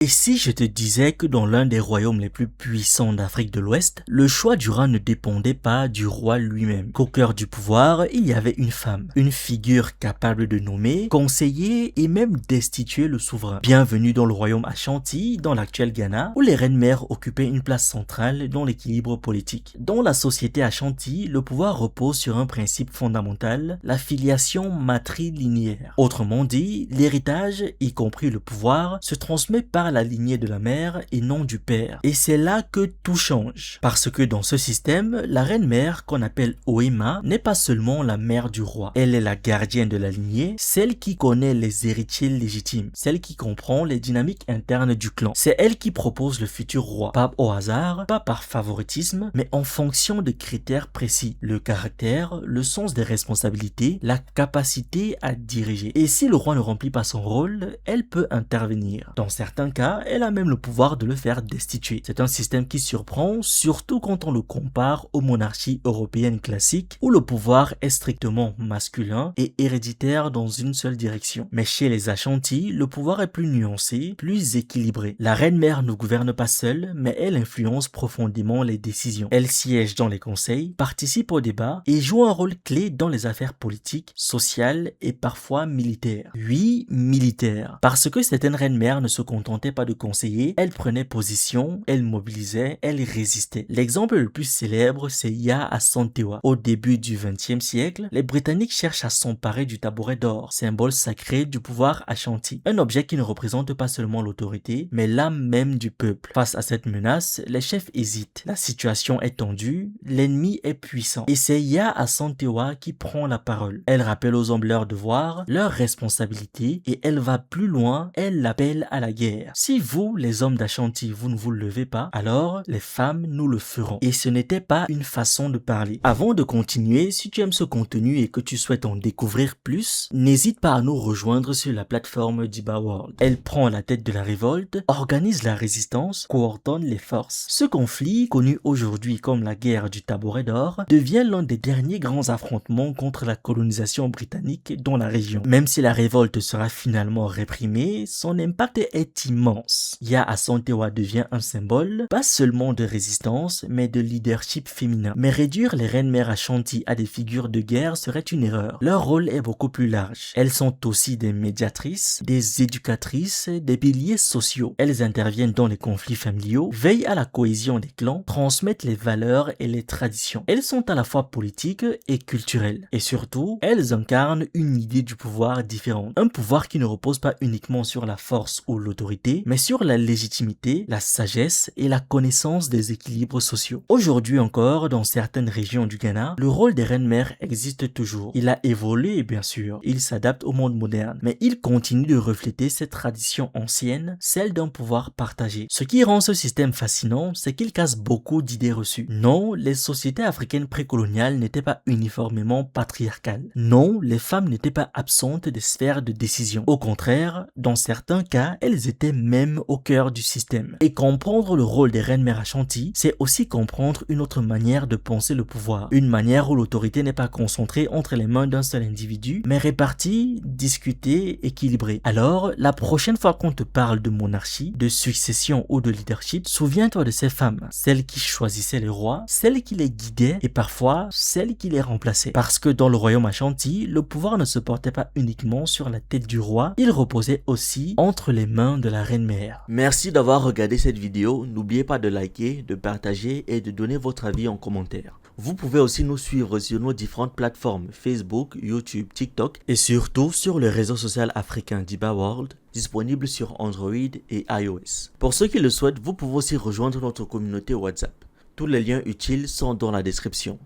Et si je te disais que dans l'un des royaumes les plus puissants d'Afrique de l'Ouest, le choix du roi ne dépendait pas du roi lui-même, qu'au cœur du pouvoir, il y avait une femme, une figure capable de nommer, conseiller et même destituer le souverain. Bienvenue dans le royaume Ashanti, dans l'actuel Ghana, où les reines-mères occupaient une place centrale dans l'équilibre politique. Dans la société Ashanti, le pouvoir repose sur un principe fondamental, la filiation matrilinéaire. Autrement dit, l'héritage, y compris le pouvoir, se transmet par la lignée de la mère et non du père. Et c'est là que tout change. Parce que dans ce système, la reine-mère, qu'on appelle Oema, n'est pas seulement la mère du roi. Elle est la gardienne de la lignée, celle qui connaît les héritiers légitimes, celle qui comprend les dynamiques internes du clan. C'est elle qui propose le futur roi. Pas au hasard, pas par favoritisme, mais en fonction de critères précis. Le caractère, le sens des responsabilités, la capacité à diriger. Et si le roi ne remplit pas son rôle, elle peut intervenir. Dans certains cas, elle a même le pouvoir de le faire destituer. C'est un système qui surprend, surtout quand on le compare aux monarchies européennes classiques, où le pouvoir est strictement masculin et héréditaire dans une seule direction. Mais chez les Ashanti, le pouvoir est plus nuancé, plus équilibré. La reine-mère ne gouverne pas seule, mais elle influence profondément les décisions. Elle siège dans les conseils, participe aux débats et joue un rôle clé dans les affaires politiques, sociales et parfois militaires. Oui, militaires. Parce que certaines reines-mères ne se contentaient pas de conseiller, elles prenaient position, elles mobilisaient, elles résistaient. L'exemple le plus célèbre, c'est Yaa Asantewaa. Au début du XXe siècle, les Britanniques cherchent à s'emparer du tabouret d'or, symbole sacré du pouvoir Ashanti. Un objet qui ne représente pas seulement l'autorité, mais l'âme même du peuple. Face à cette menace, les chefs hésitent. La situation est tendue, l'ennemi est puissant. Et c'est Yaa Asantewaa qui prend la parole. Elle rappelle aux hommes leurs devoirs, leurs responsabilités, et elle va plus loin, elle l'appelle à la guerre. Si vous, les hommes d'Ashanti, vous ne vous levez pas, alors les femmes nous le feront. Et ce n'était pas une façon de parler. Avant de continuer, si tu aimes ce contenu et que tu souhaites en découvrir plus, n'hésite pas à nous rejoindre sur la plateforme d'Iba World. Elle prend la tête de la révolte, organise la résistance, coordonne les forces. Ce conflit, connu aujourd'hui comme la guerre du tabouret d'or, devient l'un des derniers grands affrontements contre la colonisation britannique dans la région. Même si la révolte sera finalement réprimée, son impact est immense. Yaa Asantewaa devient un symbole, pas seulement de résistance, mais de leadership féminin. Mais réduire les reines-mères Ashanti à des figures de guerre serait une erreur. Leur rôle est beaucoup plus large. Elles sont aussi des médiatrices, des éducatrices, des piliers sociaux. Elles interviennent dans les conflits familiaux, veillent à la cohésion des clans, transmettent les valeurs et les traditions. Elles sont à la fois politiques et culturelles. Et surtout, elles incarnent une idée du pouvoir différente. Un pouvoir qui ne repose pas uniquement sur la force ou l'autorité, mais sur la légitimité, la sagesse et la connaissance des équilibres sociaux. Aujourd'hui encore, dans certaines régions du Ghana, le rôle des reines-mères existe toujours. Il a évolué bien sûr, il s'adapte au monde moderne, mais il continue de refléter cette tradition ancienne, celle d'un pouvoir partagé. Ce qui rend ce système fascinant, c'est qu'il casse beaucoup d'idées reçues. Non, les sociétés africaines précoloniales n'étaient pas uniformément patriarcales. Non, les femmes n'étaient pas absentes des sphères de décision. Au contraire, dans certains cas, elles étaient même au cœur du système. Et comprendre le rôle des reines-mères Ashanti, c'est aussi comprendre une autre manière de penser le pouvoir. Une manière où l'autorité n'est pas concentrée entre les mains d'un seul individu, mais répartie, discutée, équilibrée. Alors, la prochaine fois qu'on te parle de monarchie, de succession ou de leadership, souviens-toi de ces femmes, celles qui choisissaient les rois, celles qui les guidaient et parfois celles qui les remplaçaient. Parce que dans le royaume Ashanti, le pouvoir ne se portait pas uniquement sur la tête du roi, il reposait aussi entre les mains de la reine-mère. Merci d'avoir regardé cette vidéo, n'oubliez pas de liker, de partager et de donner votre avis en commentaire. Vous pouvez aussi nous suivre sur nos différentes plateformes Facebook, YouTube, TikTok et surtout sur le réseau social africain d'Iba World, disponible sur Android et iOS. Pour ceux qui le souhaitent, vous pouvez aussi rejoindre notre communauté WhatsApp. Tous les liens utiles sont dans la description.